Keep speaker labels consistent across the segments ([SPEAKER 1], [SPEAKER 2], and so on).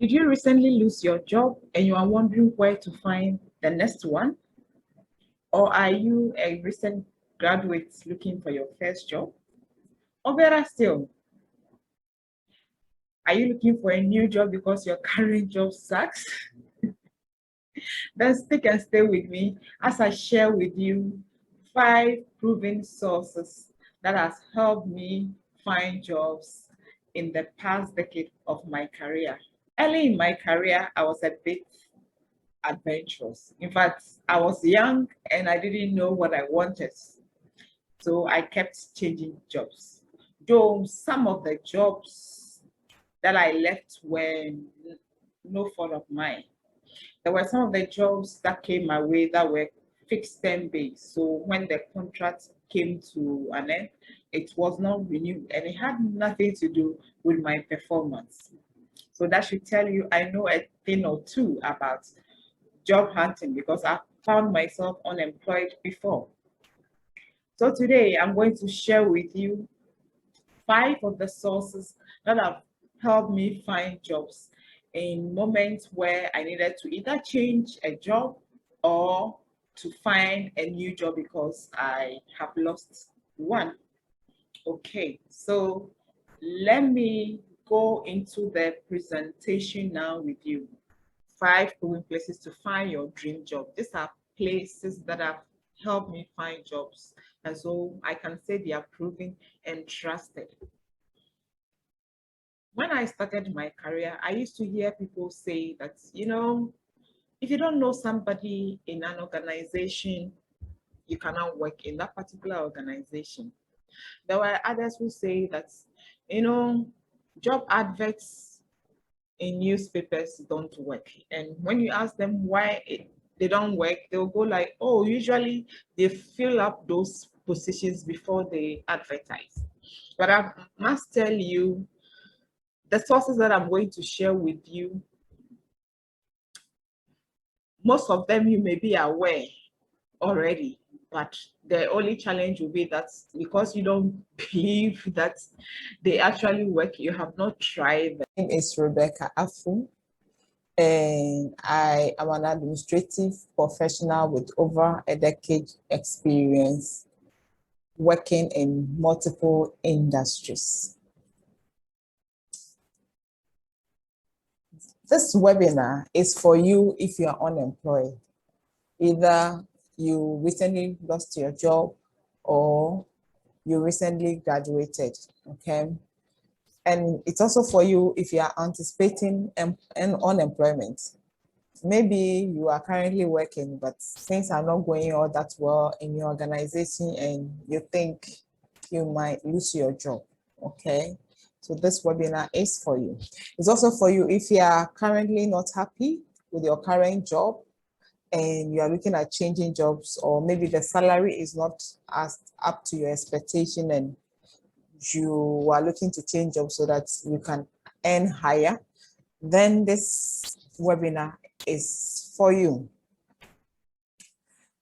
[SPEAKER 1] Did you recently lose your job and you are wondering where to find the next one? Or are you a recent graduate looking for your first job? Or better still, are you looking for a new job because your current job sucks? Then stick and stay with me as I share with you 5 proven sources that has helped me find jobs in the past decade of my career. Early in my career, I was a bit adventurous. In fact, I was young and I didn't know what I wanted. So I kept changing jobs. Though some of the jobs that I left were no fault of mine. There were some of the jobs that came my way that were fixed term based. So when the contract came to an end, it was not renewed and it had nothing to do with my performance. So that should tell you I know a thing or two about job hunting because I found myself unemployed before. So today I'm going to share with you 5 of the sources that have helped me find jobs in moments where I needed to either change a job or to find a new job because I have lost one. Okay, so let me go into the presentation now with you. 5 proven places to find your dream job. These are places that have helped me find jobs. And so I can say they are proven and trusted. When I started my career, I used to hear people say that, if you don't know somebody in an organization, you cannot work in that particular organization. There were others who say that, job adverts in newspapers don't work. And when you ask them why they don't work, they'll go like, oh, usually they fill up those positions before they advertise. But I must tell you, the sources that I'm going to share with you, most of them you may be aware already, but the only challenge will be that because you don't believe that they actually work, you have not tried.
[SPEAKER 2] My name is Rebecca Afu, and I am an administrative professional with over a decade experience working in multiple industries. This webinar is for you if you are unemployed. Either you recently lost your job or you recently graduated, okay? And it's also for you if you are anticipating unemployment. Maybe you are currently working, but things are not going all that well in your organization and you think you might lose your job, okay? So this webinar is for you. It's also for you if you are currently not happy with your current job and you are looking at changing jobs, or maybe the salary is not as up to your expectation and you are looking to change jobs so that you can earn higher, then this webinar is for you.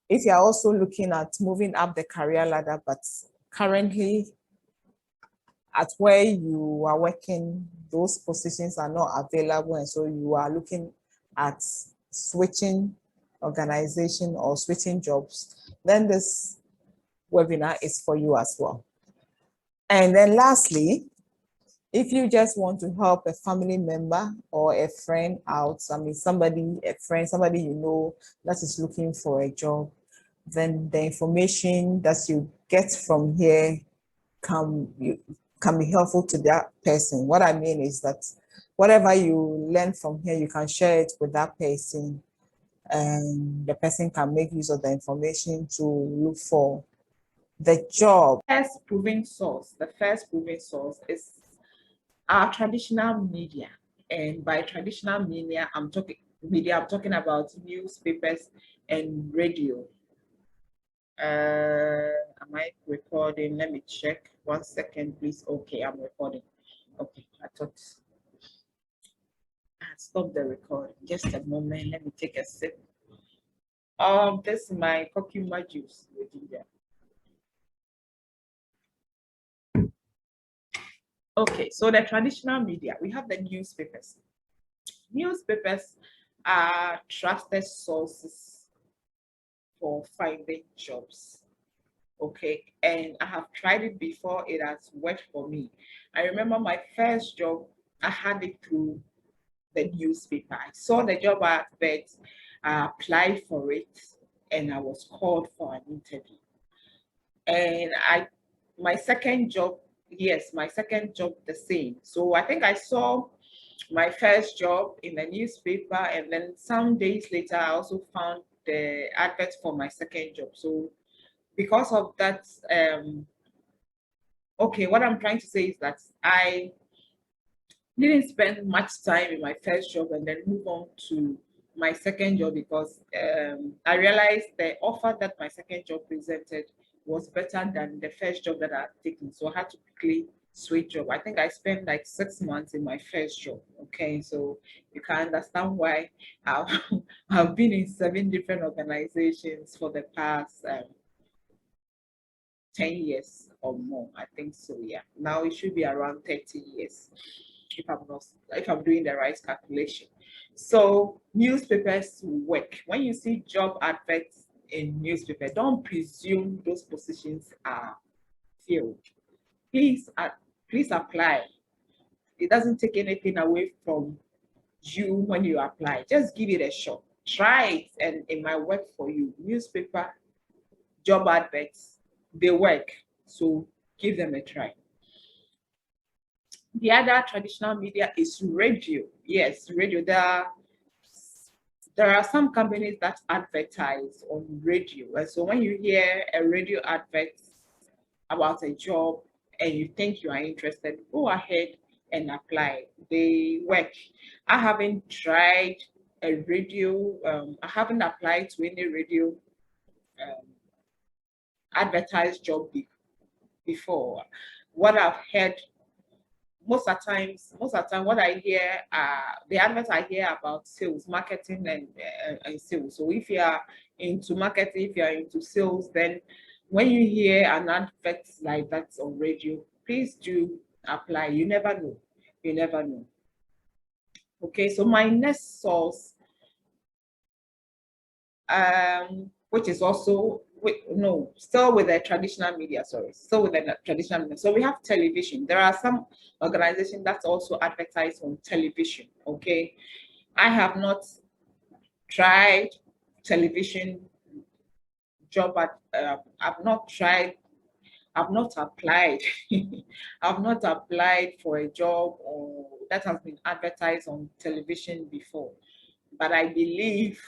[SPEAKER 2] If you are also looking at moving up the career ladder, but currently at where you are working, those positions are not available, and so you are looking at switching organization or switching jobs, then this webinar is for you as well. And then lastly, if you just want to help a family member or a friend out, somebody you know that is looking for a job, then the information that you get from here can be helpful to that person. What I mean is that whatever you learn from here, you can share it with that person, and the person can make use of the information to look for the job.
[SPEAKER 1] The first proven source is our traditional media. And by traditional media, I'm talking about newspapers and radio. Am I recording? Let me check. 1 second, please. Okay, I'm recording. Okay, I thought I had stopped the recording. Just a moment. Let me take a sip. This is my cucumber juice with ginger. Okay, so the traditional media, we have the newspapers. Newspapers are trusted sources for finding jobs. Okay, and I have tried it before, it has worked for me. I remember my first job, I had it through the newspaper. I saw the job advert, I applied for it, and I was called for an interview. And my second job, yes, my second job the same. So I think I saw my first job in the newspaper, and then some days later, I also found the advert for my second job. So because of that, okay, what I'm trying to say is that I didn't spend much time in my first job and then move on to my second job because I realized the offer that my second job presented was better than the first job that I had taken. So I had to quickly switch job. I think I spent like 6 months in my first job. Okay, so you can understand why I've, I've been in 7 different organizations for the past 10 years or more. I think so, yeah. Now it should be around 30 years if I'm doing the right calculation. So newspapers work. When you see job adverts in newspaper, don't presume those positions are filled. Please, please apply. It doesn't take anything away from you when you apply. Just give it a shot. Try it, and it might work for you. Newspaper job adverts, they work. So give them a try. The other traditional media is radio. Yes, radio. There are some companies that advertise on radio. And so when you hear a radio advert about a job and you think you are interested, go ahead and apply. They work. I haven't tried a radio, I haven't applied to any radio advertised job before. What I've heard most of the time, what I hear, the adverts I hear about sales, marketing, and sales. So if you are into marketing, if you are into sales, then when you hear an advert like that on radio, please do apply. You never know. You never know. Okay, so my next source, which is also still with the traditional media, sorry, still with the traditional media. So we have television. There are some organizations that also advertise on television. Okay, I have not tried television job I've not tried, I've not applied. I've not applied for a job or that has been advertised on television before, but I believe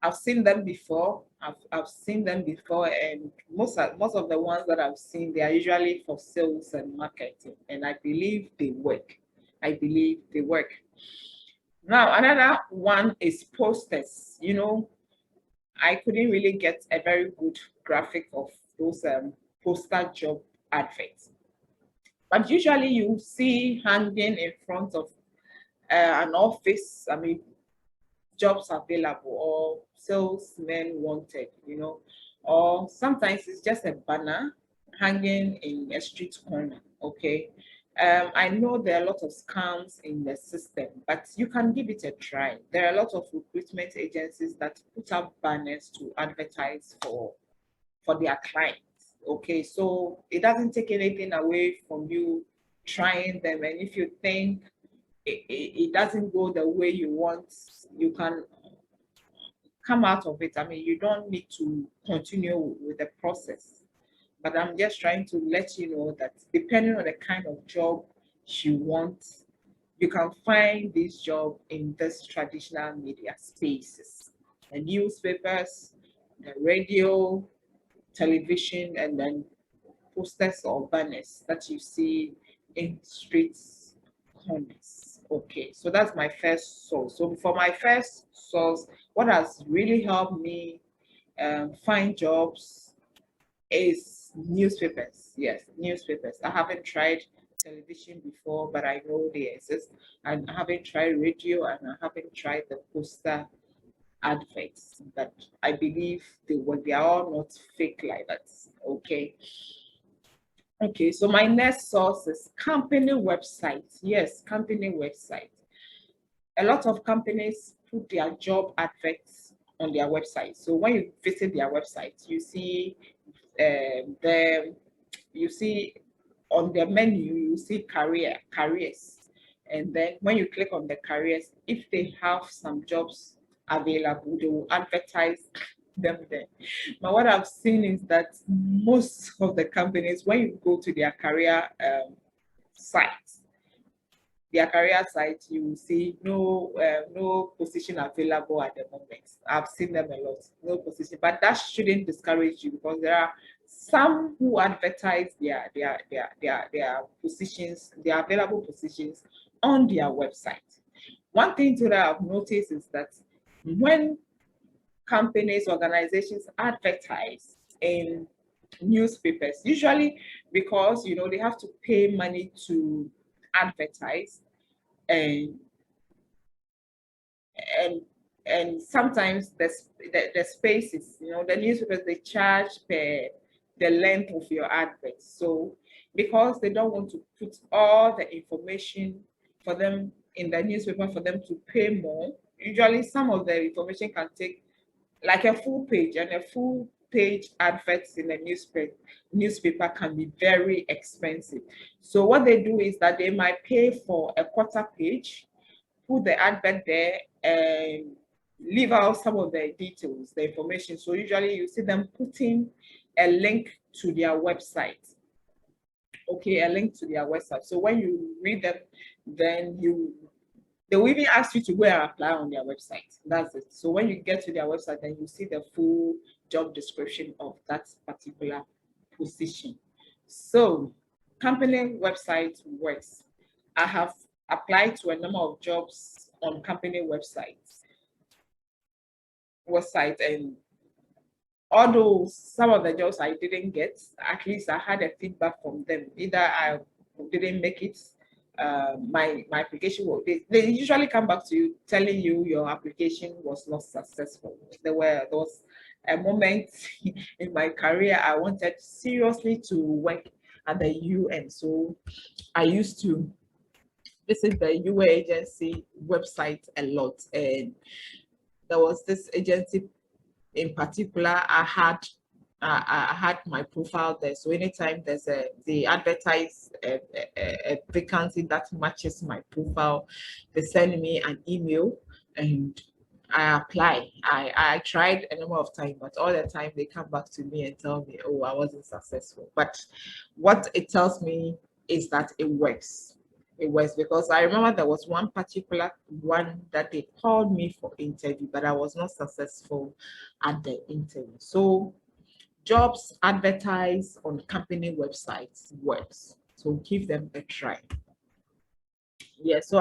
[SPEAKER 1] I've seen them before. I've seen them before, and most of the ones that I've seen, they are usually for sales and marketing, and I believe they work. I believe they work. Now, another one is posters. I couldn't really get a very good graphic of those poster job adverts, but usually you see hanging in front of an office. I mean, jobs available or salesmen wanted, or sometimes it's just a banner hanging in a street corner. Okay. I know there are a lot of scams in the system, but you can give it a try. There are a lot of recruitment agencies that put up banners to advertise for their clients. Okay, so it doesn't take anything away from you trying them, and if you think it doesn't go the way you want, you can come out of it. I mean, you don't need to continue with the process. But I'm just trying to let you know that depending on the kind of job you want, you can find this job in this traditional media spaces, the newspapers, the radio, television, and then posters or banners that you see in streets corners. Okay, so that's my first source. So for my first source, what has really helped me find jobs is newspapers. Yes, newspapers. I haven't tried television before, but I know they exist. And I haven't tried radio, and I haven't tried the poster adverts, but I believe they are all not fake like that. Okay. Okay, so my next source is company website. Yes, company website. A lot of companies put their job adverts on their website. So when you visit their website, you see you see on their menu, you see careers. And then when you click on the careers, if they have some jobs available, they will advertise them there. But what I've seen is that most of the companies, when you go to their career sites, you will see no position available at the moment. I've seen them a lot, no position, but that shouldn't discourage you, because there are some who advertise their positions, their available positions on their website. One thing that I've noticed is that when companies, organizations advertise in newspapers, usually because they have to pay money to advertise, and and and sometimes the spaces, the newspapers, they charge per the length of your advert. So because they don't want to put all the information for them in the newspaper for them to pay more, usually some of the information can take like a full page, and a full page adverts in a newspaper can be very expensive. So what they do is that they might pay for a quarter page, put the advert there, and leave out some of the details, the information. So usually you see them putting a link to their website. Okay, a link to their website. So when you read them, then they will even ask you to go and apply on their website. That's it. So when you get to their website, then you see the full job description of that particular position. So company website works. I have applied to a number of jobs on company websites, and although some of the jobs I didn't get, at least I had a feedback from them. Either I didn't make it, my application was, they usually come back to you telling you your application was not successful. There was a moment in my career I wanted seriously to work at the UN. So I used to visit the UN agency website a lot, and there was this agency in particular. I had my profile there. So anytime they advertise a vacancy that matches my profile, they send me an email and I apply. I tried a number of times, but all the time they come back to me and tell me, oh, I wasn't successful. But what it tells me is that it works. It was because I remember there was one particular one that they called me for interview, but I was not successful at the interview. So jobs advertised on company websites works. So give them a try. Yeah, so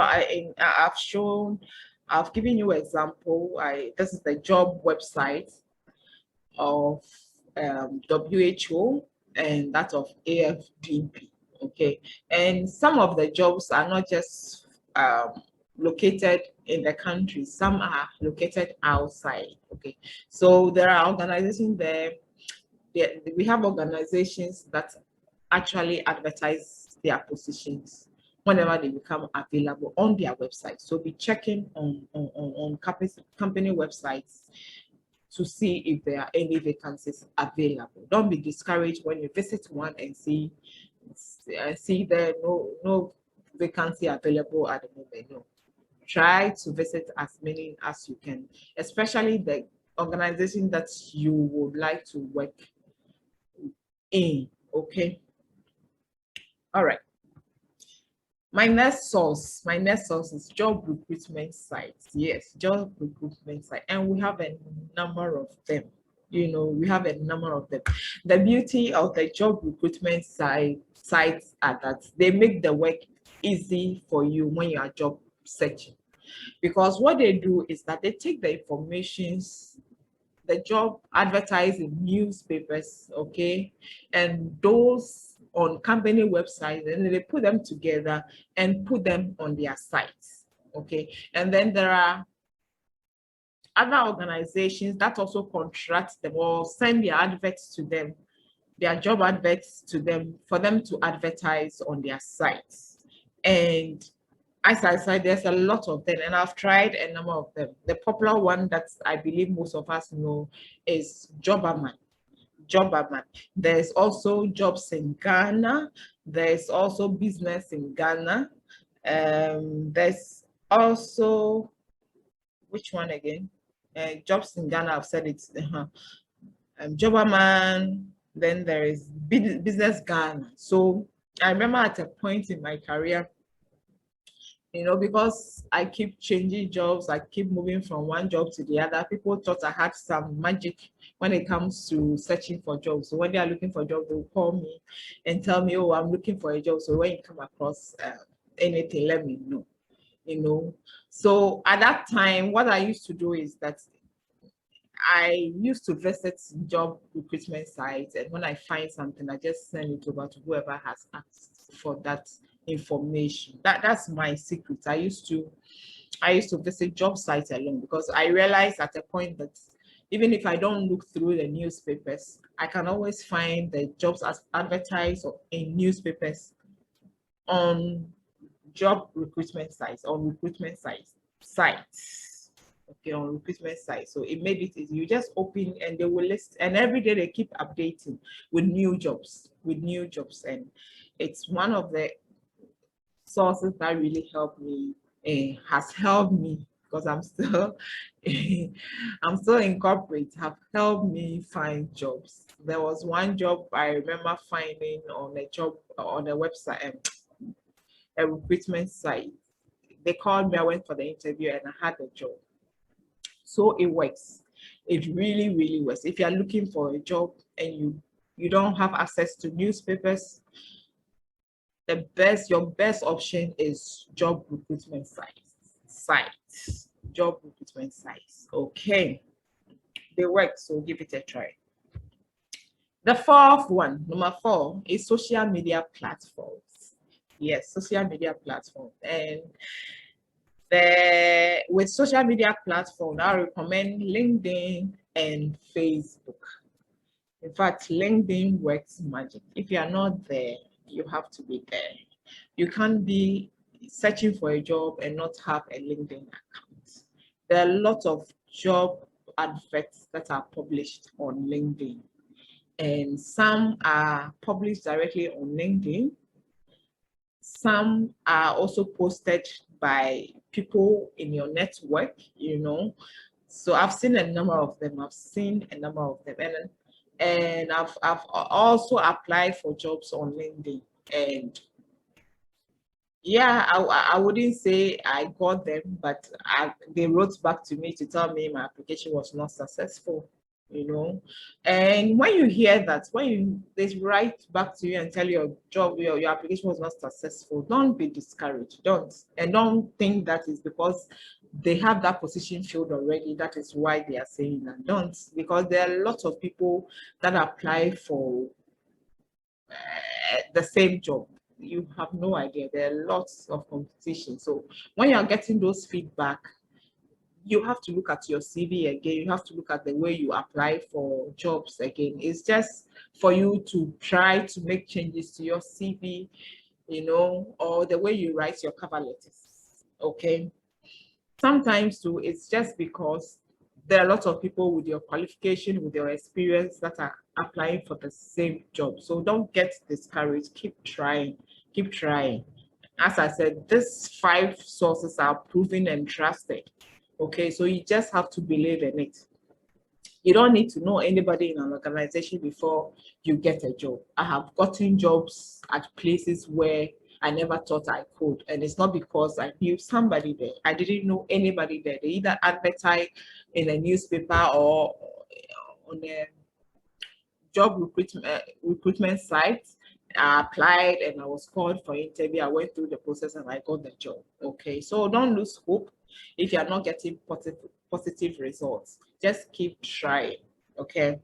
[SPEAKER 1] I've given you example. This is the job website of WHO and that of AFDP. Okay, and some of the jobs are not just located in the country, some are located outside. Okay, so there are organizations there. We have organizations that actually advertise their positions whenever they become available on their website. So be checking on company websites to see if there are any vacancies available. Don't be discouraged when you visit one and see there no vacancy available at the moment. No, try to visit as many as you can, especially the organization that you would like to work in. Okay, all right. My next source is job recruitment sites. Yes, job recruitment site, and we have a number of them. We have a number of them. The beauty of the job recruitment sites are that they make the work easy for you when you are job searching, because what they do is that they take the informations, the job advertised in newspapers, okay, and those on company websites, and they put them together and put them on their sites, okay. And then there are other organizations that also contract them or send their adverts to them, their job adverts to them, for them to advertise on their sites. And as I said, there's a lot of them, and I've tried a number of them. The popular one that I believe most of us know is Jobberman. Jobberman. There's also Jobs in Ghana. There's also Business in Ghana. There's also, which one again? Jobs in Ghana, I've said it. Jobberman. Then there is Business Ghana. So I remember at a point in my career, because I keep changing jobs, I keep moving from one job to the other. People thought I had some magic when it comes to searching for jobs. So when they are looking for jobs, they'll call me and tell me, oh, I'm looking for a job. So when you come across anything, let me know. So at that time, what I used to do is that I used to visit job recruitment sites, and when I find something, I just send it over to whoever has asked for that information. That's my secret. I used to visit job sites alone, because I realized at a point that even if I don't look through the newspapers, I can always find the jobs as advertised in newspapers on job recruitment sites, on recruitment sites. Okay, on recruitment sites. So it made it easy. You just open and they will list, and every day they keep updating with new jobs, and it's one of the sources that really helped me, has helped me, because I'm still in corporate, have helped me find jobs. There was one job I remember finding on a website, a recruitment site. They called me, I went for the interview, and I had a job. So it works. It really, really works. If you're looking for a job and you don't have access to newspapers, your best option is job recruitment sites. Job recruitment sites. Okay. They work, so give it a try. The fourth one, number 4, is social media platforms. Yes, social media platforms. And with social media platform, I recommend LinkedIn and Facebook. In fact, LinkedIn works magic. If you are not there, you have to be there. You can't be searching for a job and not have a LinkedIn account. There are a lot of job adverts that are published on LinkedIn, and some are published directly on LinkedIn. Some are also posted by people in your network, So I've seen a number of them. And I've also applied for jobs on LinkedIn. And yeah, I wouldn't say I got them, but they wrote back to me to tell me my application was not successful. And when you hear that, they write back to you and tell you your application was not successful, don't be discouraged. Don't think that is because they have that position filled already. That is why they are saying that. Don't, because there are a lot of people that apply for the same job. You have no idea. There are lots of competition. So when you are getting those feedback, you have to look at your CV again. You have to look at the way you apply for jobs again. It's just for you to try to make changes to your CV, or the way you write your cover letters. Okay. Sometimes too, it's just because there are a lot of people with your qualification, with your experience, that are applying for the same job. So don't get discouraged. Keep trying. As I said, these 5 sources are proven and trusted. Okay, so you just have to believe in it. You don't need to know anybody in an organization before you get a job. I have gotten jobs at places where I never thought I could. And it's not because I knew somebody there. I didn't know anybody there. They either advertised in a newspaper or on a job recruitment site. I applied and I was called for interview. I went through the process and I got the job. Okay, so don't lose hope if you're not getting positive results. Just keep trying. Okay,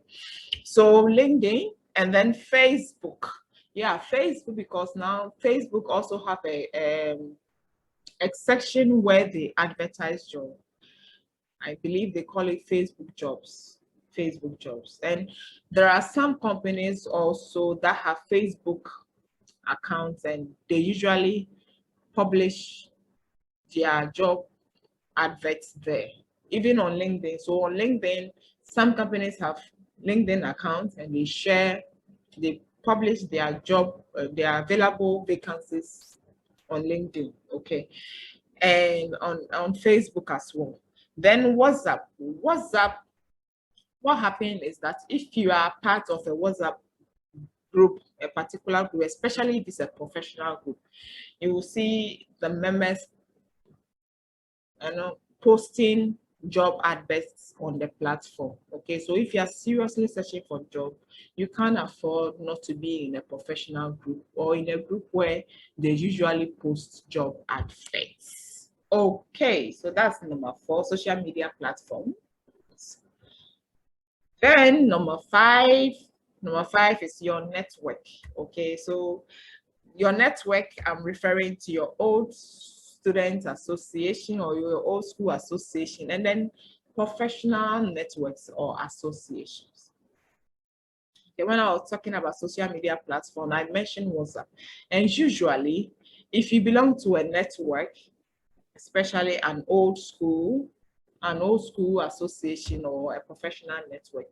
[SPEAKER 1] so LinkedIn and then Facebook. Yeah, Facebook, because now Facebook also have a section where they advertise job. I believe they call it Facebook jobs. And there are some companies also that have Facebook accounts, and they usually publish their job adverts there, even on LinkedIn. So on LinkedIn, some companies have LinkedIn accounts and they publish their job, their available vacancies on LinkedIn, okay, and on Facebook as well. Then WhatsApp, what happened is that if you are part of a WhatsApp group, a particular group, especially if it's a professional group, you will see the members, posting job adverts on the platform. Okay, so if you are seriously searching for a job, you can't afford not to be in a professional group or in a group where they usually post job adverts. Okay, so that's number 4, social media platform. Then number five is your network. Okay, so your network, I'm referring to your old student association or your old school association, and then professional networks or associations. Okay, when I was talking about social media platform, I mentioned WhatsApp. And usually, if you belong to a network, especially an old school association or a professional network,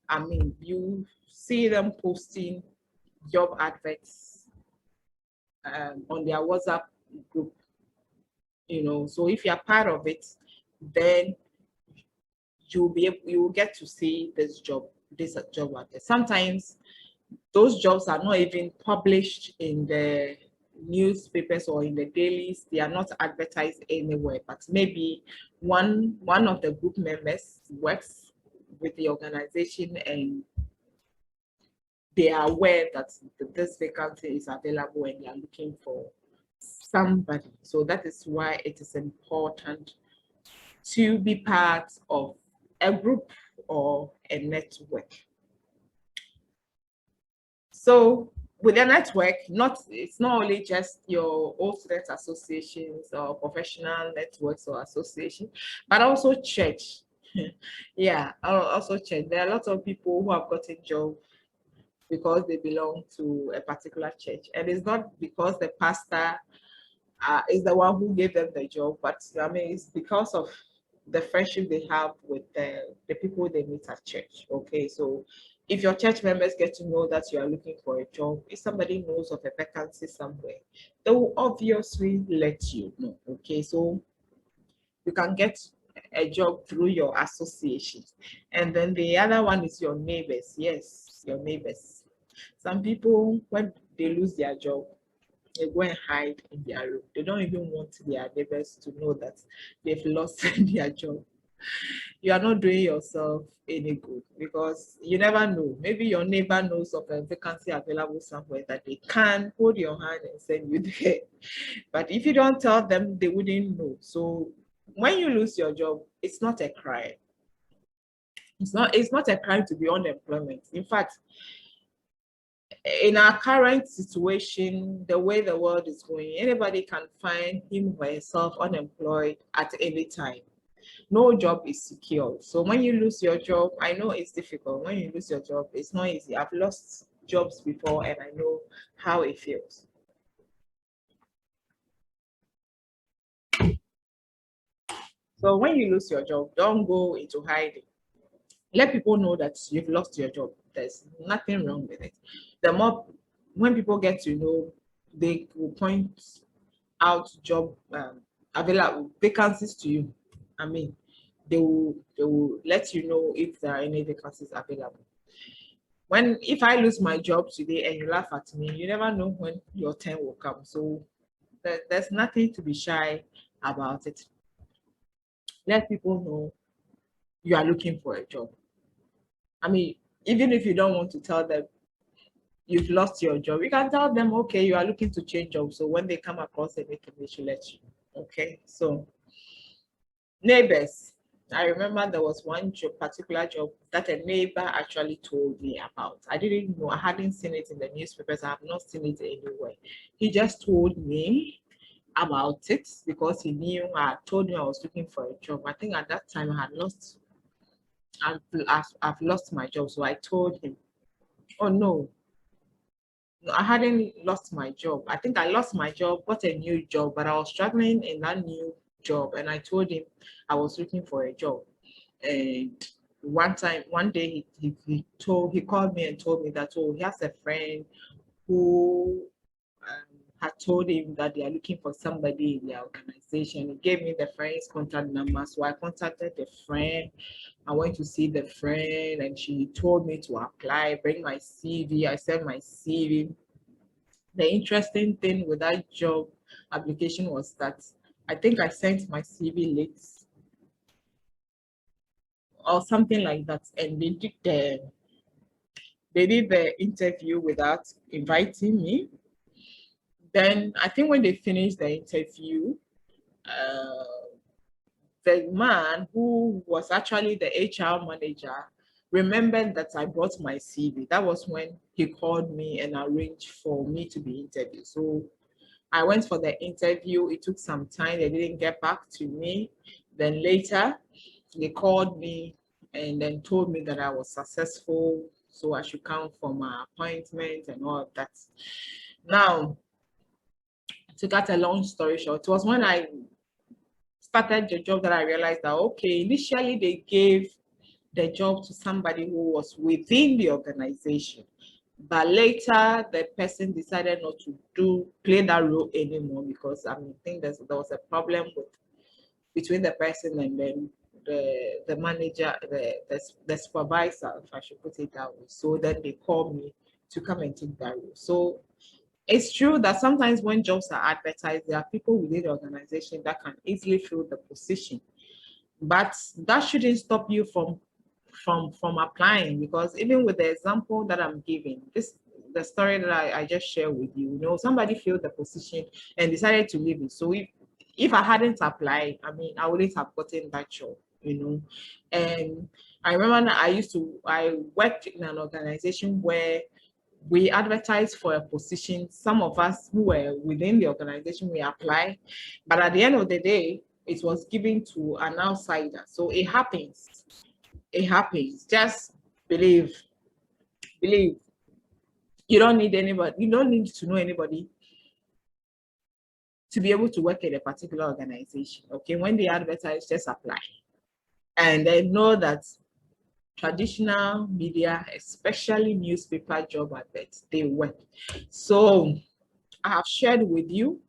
[SPEAKER 1] I mean, you see them posting job adverts on their WhatsApp group, so if you're part of it, then you will get to see this job advert. Sometimes those jobs are not even published in the newspapers or in the dailies. They are not advertised anywhere, but maybe one of the group members works with the organization and they are aware that this vacancy is available and they are looking for somebody. So that is why it is important to be part of a group or a network. So with a network, it's not only just your old student associations or professional networks or associations, but also church. Yeah, also church. There are a lot of people who have gotten jobs because they belong to a particular church, and it's not because the pastor is the one who gave them the job, but I mean it's because of the friendship they have with the people they meet at church. Okay, so if your church members get to know that you are looking for a job, if somebody knows of a vacancy somewhere, they will obviously let you know. Okay, so you can get a job through your association. And then the other one is your neighbors. Yes, your neighbors. Some people, when they lose their job, they go and hide in their room. They don't even want their neighbors to know that they've lost their job. You are not doing yourself any good because you never know. Maybe your neighbor knows of a vacancy available somewhere that they can hold your hand and send you there. But if you don't tell them, they wouldn't know. So when you lose your job, it's not a crime. It's not a crime to be unemployment. In fact, in our current situation, the way the world is going, anybody can find him or herself unemployed at any time. No job is secure. So when you lose your job, I know it's difficult. When you lose your job, it's not easy. I've lost jobs before and I know how it feels. So when you lose your job, don't go into hiding. Let people know that you've lost your job. There's nothing wrong with it. The more when people get to know, they will point out job available vacancies to you. I mean, they will let you know if there are any vacancies available. If I lose my job today and you laugh at me, you never know when your turn will come. So there's nothing to be shy about it. Let people know you are looking for a job. I mean, even if you don't want to tell them you've lost your job, you can tell them, okay, you are looking to change jobs. So when they come across anything, they should let you. Okay, so neighbors. I remember there was one particular job that a neighbor actually told me about. I didn't know, I hadn't seen it in the newspapers, I have not seen it anywhere. He just told me about it because he knew I told me I was looking for a job. I think at that time I've lost my job. So I told him, oh no, No, I hadn't lost my job. I think I lost my job, got a new job, but I was struggling in that new job. And I told him I was looking for a job. And one day he called me and told me that, oh, he has a friend who had told him that they are looking for somebody in their organization. He gave me the friend's contact number. So I contacted the friend. I went to see the friend and she told me to apply, bring my CV. I sent my CV. The interesting thing with that job application was that I think I sent my CV late or something like that. And they did the interview without inviting me. Then I think when they finished the interview, uh, the man who was actually the HR manager remembered that I brought my CV. That was when he called me and arranged for me to be interviewed. So I went for the interview. It took some time. They didn't get back to me. Then later, they called me and then told me that I was successful, so I should come for my appointment and all of that. Now, to cut a long story short, it was when I started the job that I realized that, okay, initially they gave the job to somebody who was within the organization. But later, the person decided not to play that role anymore because I think there was a problem between the person and then the manager, the supervisor, if I should put it that way. So then they called me to come and take that role. So it's true that sometimes when jobs are advertised, there are people within the organization that can easily fill the position. But that shouldn't stop you from applying, because even with the example that I'm giving, the story that I just shared with you, somebody filled the position and decided to leave it. So if I hadn't applied, I wouldn't have gotten that job, And I remember I worked in an organization where we advertised for a position. Some of us who were within the organization, we applied, but at the end of the day, it was given to an outsider. So it happens. It happens. Just believe. Believe. You don't need anybody. You don't need to know anybody to be able to work at a particular organization. Okay, when they advertise, just apply, and then know that traditional media, especially newspaper job adverts, they work. So I have shared with you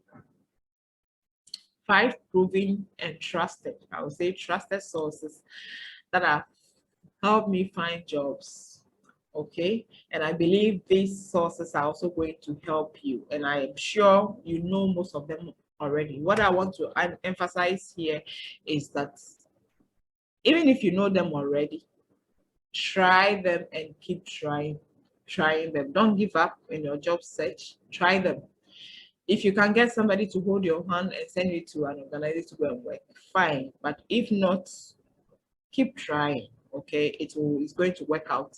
[SPEAKER 1] 5 proven and trusted, I would say trusted sources that have helped me find jobs. Okay, and I believe these sources are also going to help you, and I am sure you know most of them already. What I want to emphasize here is that even if you know them already, try them and keep trying them. Don't give up in your job search. Try them. If you can get somebody to hold your hand and send you to an organization to go and work, fine. But if not, keep trying. Okay, it's going to work out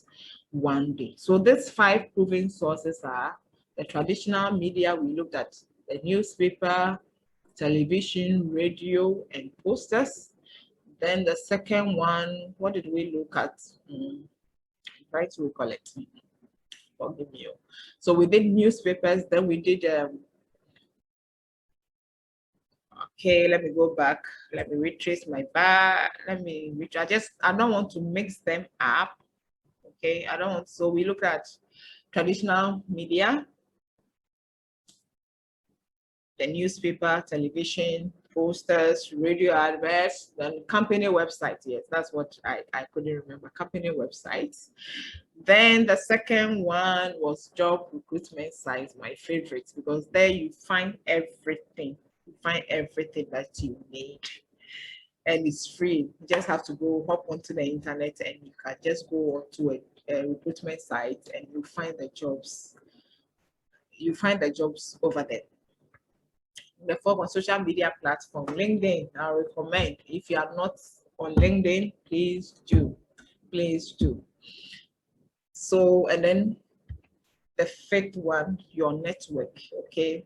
[SPEAKER 1] one day. So these 5 proven sources are the traditional media. We looked at the newspaper, television, radio, and posters. Then the second one, what did we look at? Try to recollect. Forgive me. So we did newspapers. Then we did okay, let me go back. Let me retrace my bar. I don't want to mix them up. Okay, I don't want, so we look at traditional media, the newspaper, television, posters, radio adverts, then company websites. Yes, that's what I couldn't remember, company websites. Then the second one was job recruitment sites, my favorite, because there you find everything. You find everything that you need. And it's free. You just have to go hop onto the internet and you can just go onto a recruitment site and you find the jobs. You find the jobs over there. The form of social media platform, LinkedIn, I recommend. If you are not on LinkedIn, please do. Please do. So, and then the fifth one, your network, okay?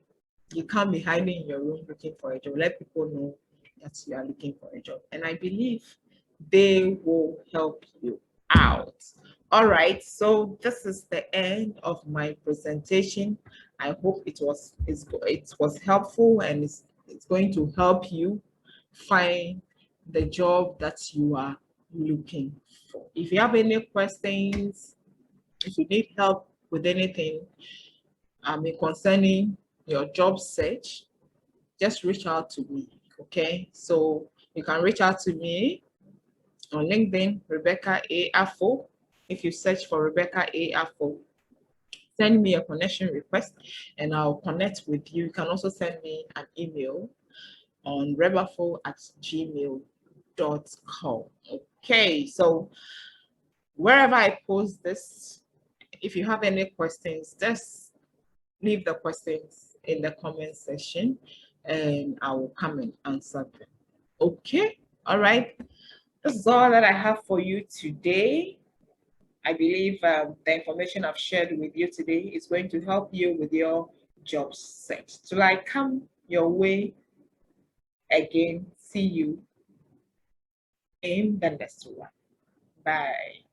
[SPEAKER 1] You can't be hiding in your room looking for a job. Let people know that you are looking for a job. And I believe they will help you. out. All right, so this is the end of my presentation. I hope it was helpful, and it's going to help you find the job that you are looking for. If you have any questions, if you need help with anything concerning your job search, just reach out to me. Okay, so you can reach out to me on LinkedIn, Rebecca A. Afo. If you search for Rebecca A. Afo, send me a connection request and I'll connect with you. You can also send me an email on rebafo@gmail.com. Okay, so wherever I post this, if you have any questions, just leave the questions in the comment section and I will come and answer them. Okay, all right. This is all that I have for you today. I believe the information I've shared with you today is going to help you with your job search. Till I come your way again, see you in the next one. Bye.